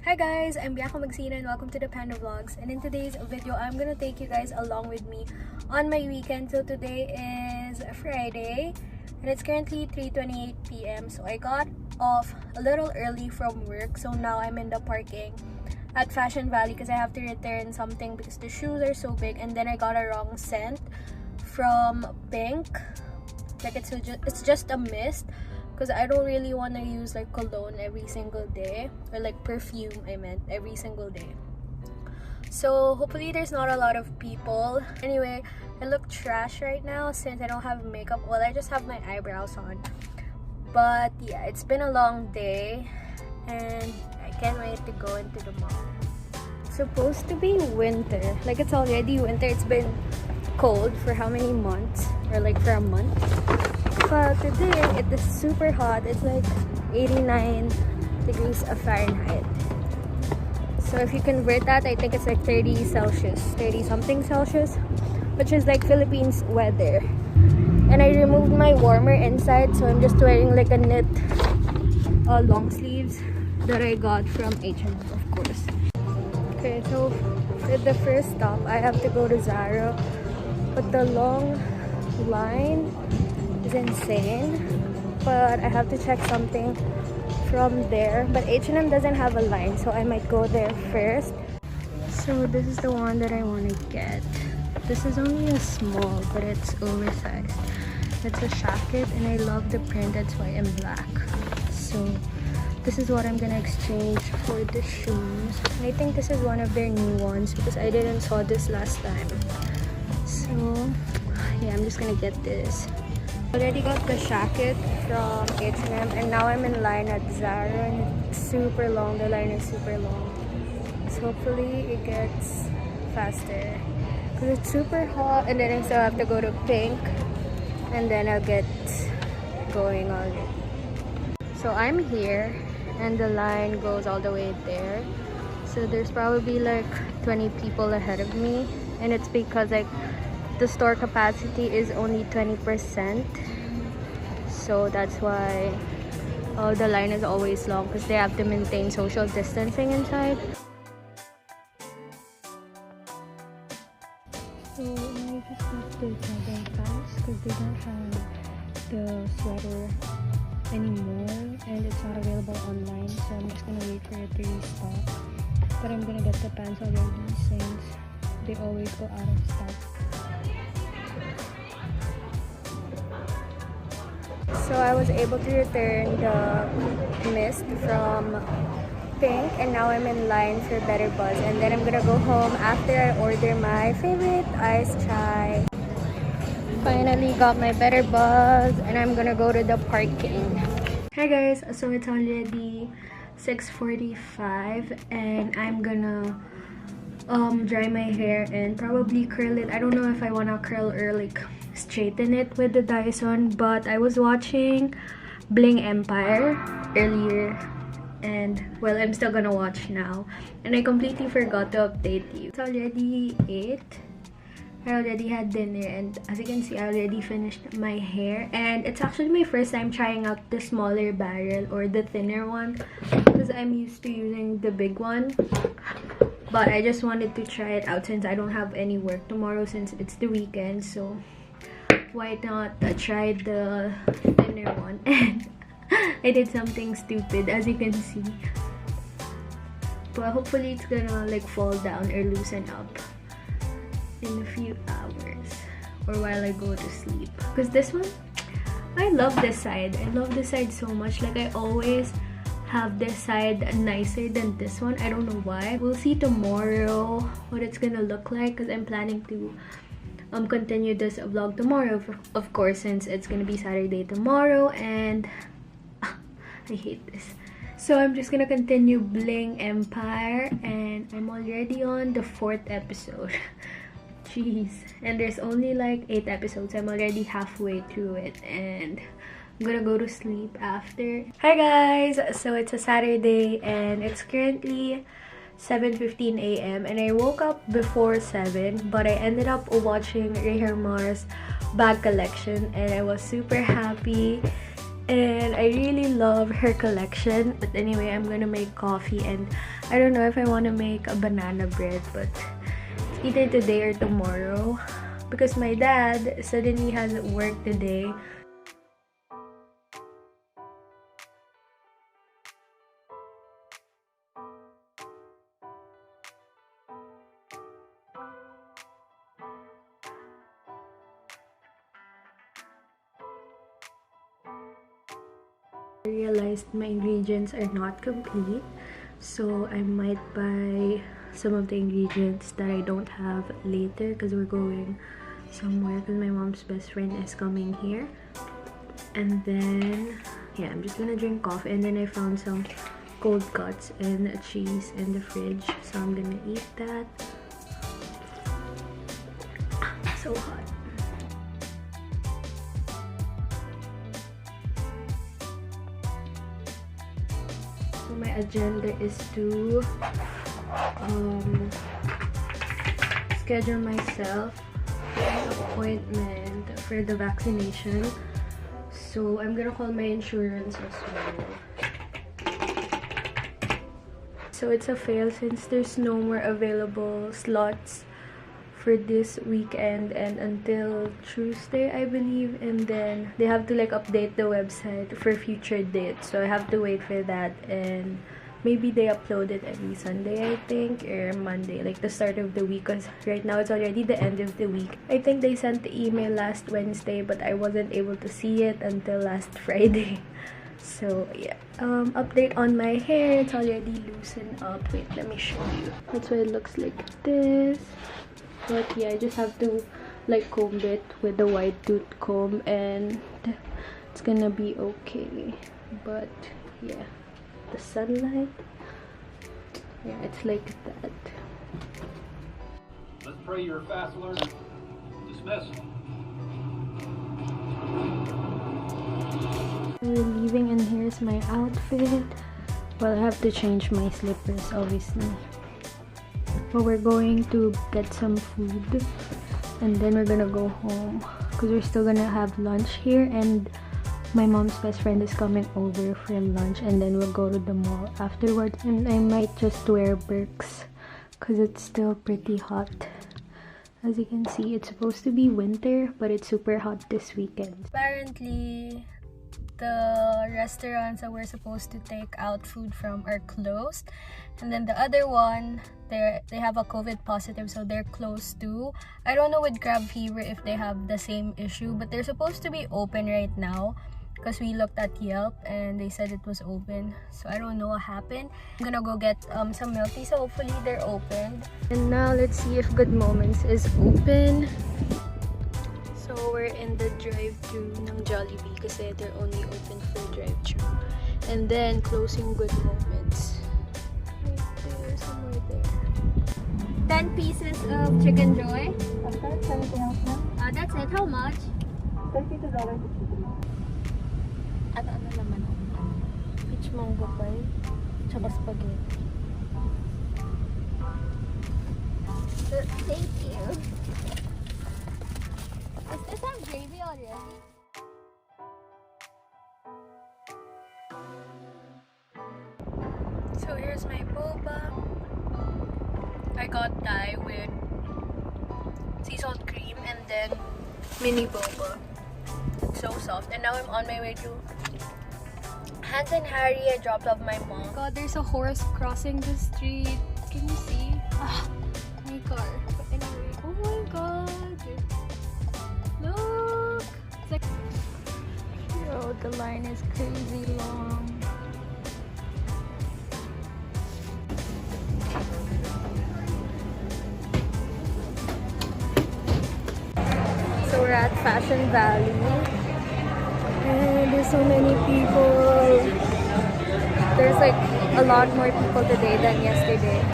Hi guys, I'm Bianca Magsino and welcome to the Panda Vlogs. And in today's video, I'm gonna take you guys along with me on my weekend. So today is Friday and it's currently 3:28 p.m. So I got off a little early from work. So now I'm in the parking at Fashion Valley because I have to return something because the shoes are so big. And then I got a wrong scent from Pink. Like it's just a mist. Because I don't really want to use like cologne every single day, or like perfume I meant every single day. So hopefully there's not a lot of people. Anyway, I look trash right now since I don't have makeup. Well, I just have my eyebrows on. But yeah, it's been a long day and I can't wait to go into the mall. It's supposed to be winter. Like it's already winter. It's been cold for how many months? Or like for a month. But today it is super hot. It's like 89 degrees of Fahrenheit. So if you convert that, I think it's like 30 Celsius, 30 something Celsius, which is like Philippines weather. And I removed my warmer inside, so I'm just wearing like a knit long sleeves that I got from H&M, of course. Okay, so at the first stop, I have to go to Zara, but the long line is insane. But I have to check something from there. But H&M doesn't have a line, so I might go there first. So this is the one that I want to get. This is only a small, but it's oversized. It's a jacket and I love the print. That's why I'm black. So this is what I'm gonna exchange for the shoes. I think this is one of their new ones because I didn't saw this last time. So yeah, I'm just gonna get this. Already got the jacket from H&M and now I'm in line at Zara and it's super long. The line is super long. So hopefully it gets faster because it's super hot, and then I still have to go to Pink and then I'll get going on it. So I'm here and the line goes all the way there. So there's probably like 20 people ahead of me, and it's because like the store capacity is only 20%, so that's why the line is always long because they have to maintain social distancing inside. So I just got the jogging pants because they don't have the sweater anymore and it's not available online, so I'm just gonna wait for it to restock. But I'm gonna get the pants already since they always go out of stock. So I was able to return the mist from Pink and now I'm in line for Better Buzz, and then I'm gonna go home after I order my favorite iced chai. Finally got my Better Buzz and I'm gonna go to the parking. Hi guys, so it's already 6:45 and I'm gonna dry my hair and probably curl it. I don't know if I wanna curl or like straighten it with the Dyson, but I was watching Bling Empire earlier and well, I'm still gonna watch now, and I completely forgot to update you. It's already 8. I already had dinner and as you can see I already finished my hair, and it's actually my first time trying out the smaller barrel or the thinner one because I'm used to using the big one. But I just wanted to try it out since I don't have any work tomorrow since it's the weekend, so why not try the thinner one. And I did something stupid, as you can see, but hopefully it's gonna like fall down or loosen up in a few hours or while I go to sleep. Because this one, I love this side. I love this side so much. Like I always have this side nicer than this one. I don't know why. We'll see tomorrow what it's gonna look like because I'm planning to continue this vlog tomorrow, of course, since it's gonna be Saturday tomorrow, and I hate this. So I'm just gonna continue Bling Empire and I'm already on the 4th episode. Jeez, and there's only like 8 episodes. I'm already halfway through it and I'm gonna go to sleep after. Hi guys, so it's a Saturday and it's currently 7:15 a.m. and I woke up before 7, but I ended up watching Rehermar's bag collection and I was super happy and I really love her collection. But anyway, I'm gonna make coffee, and I don't know if I want to make a banana bread, but it's either today or tomorrow because my dad suddenly has work today. I realized my ingredients are not complete, so I might buy some of the ingredients that I don't have later because we're going somewhere because my mom's best friend is coming here. And then yeah, I'm just gonna drink coffee, and then I found some cold cuts and cheese in the fridge, so I'm gonna eat that. So hot. So my agenda is to schedule myself an appointment for the vaccination. So I'm gonna call my insurance as well. So it's a fail since there's no more available slots for this weekend and until Tuesday, I believe, and then they have to like update the website for future dates, so I have to wait for that, and maybe they upload it every Sunday, I think, or Monday, like the start of the week, because right now it's already the end of the week. I think they sent the email last Wednesday, but I wasn't able to see it until last Friday. So yeah, update on my hair, it's already loosened up. Wait, let me show you. That's why it looks like this. But yeah, I just have to like comb it with the wide tooth comb, and it's gonna be okay. But yeah, the sunlight, yeah, it's like that. Let's pray you're a fast learner. Dismiss. We're leaving, and here's my outfit. Well, I have to change my slippers, obviously. But we're going to get some food, and then we're gonna go home because we're still gonna have lunch here, and my mom's best friend is coming over for lunch, and then we'll go to the mall afterwards. And I might just wear Birks because it's still pretty hot. As you can see, it's supposed to be winter, but it's super hot this weekend. Apparently, the restaurants that we're supposed to take out food from are closed, and then the other one, they have a COVID positive, so they're closed too. I don't know with Crab Fever if they have the same issue, but they're supposed to be open right now because we looked at Yelp and they said it was open, so I don't know what happened. I'm gonna go get some milk tea, so hopefully they're open. And now let's see if Good Moments is open. So we're in the drive-thru ng Jollibee kasi they're only open for drive-thru. And then closing Good Moments. Right there, somewhere there. 10 pieces of Chicken Joy. After, anything else na? That's it. How much? $32. Ano naman? Peach mango pie. Tsaka spaghetti. Thank you. Does this have gravy already? So here's my boba. I got Thai with sea salt cream and then mini boba. It's so soft. And now I'm on my way to Hans and Harry. I dropped off my mom. God, there's a horse crossing the street. Can you see? Ah, my car. But anyway, oh my god. Look! It's like, yo, the line is crazy long. So we're at Fashion Valley, and there's so many people. There's like a lot more people today than yesterday.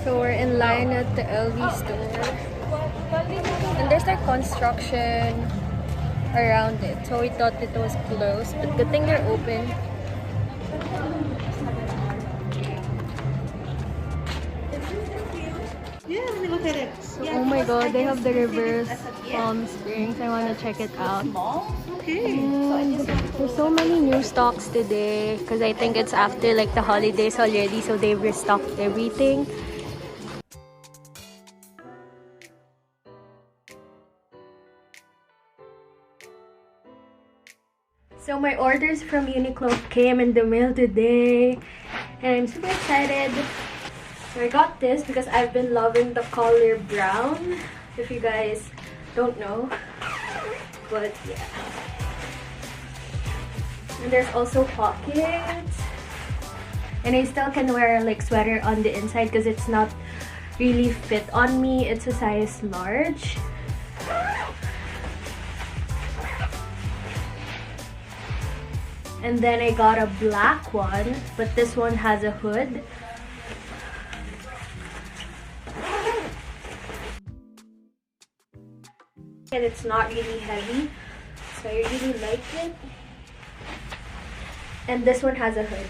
So we're in line at the LV store, and there's like construction around it, so we thought it was closed, but good thing they're open. Yeah, let me look at it. So, oh my god, they have the reverse Palm Springs. I want to check it out. Okay. And There's so many new stocks today because I think it's after like the holidays already, so they've restocked everything. So my orders from Uniqlo came in the mail today and I'm super excited. So I got this because I've been loving the color brown, if you guys don't know, but yeah. And there's also pockets, and I still can wear like sweater on the inside because it's not really fit on me. It's a size large. And then I got a black one, but this one has a hood. And it's not really heavy, so I really like it. And this one has a hood.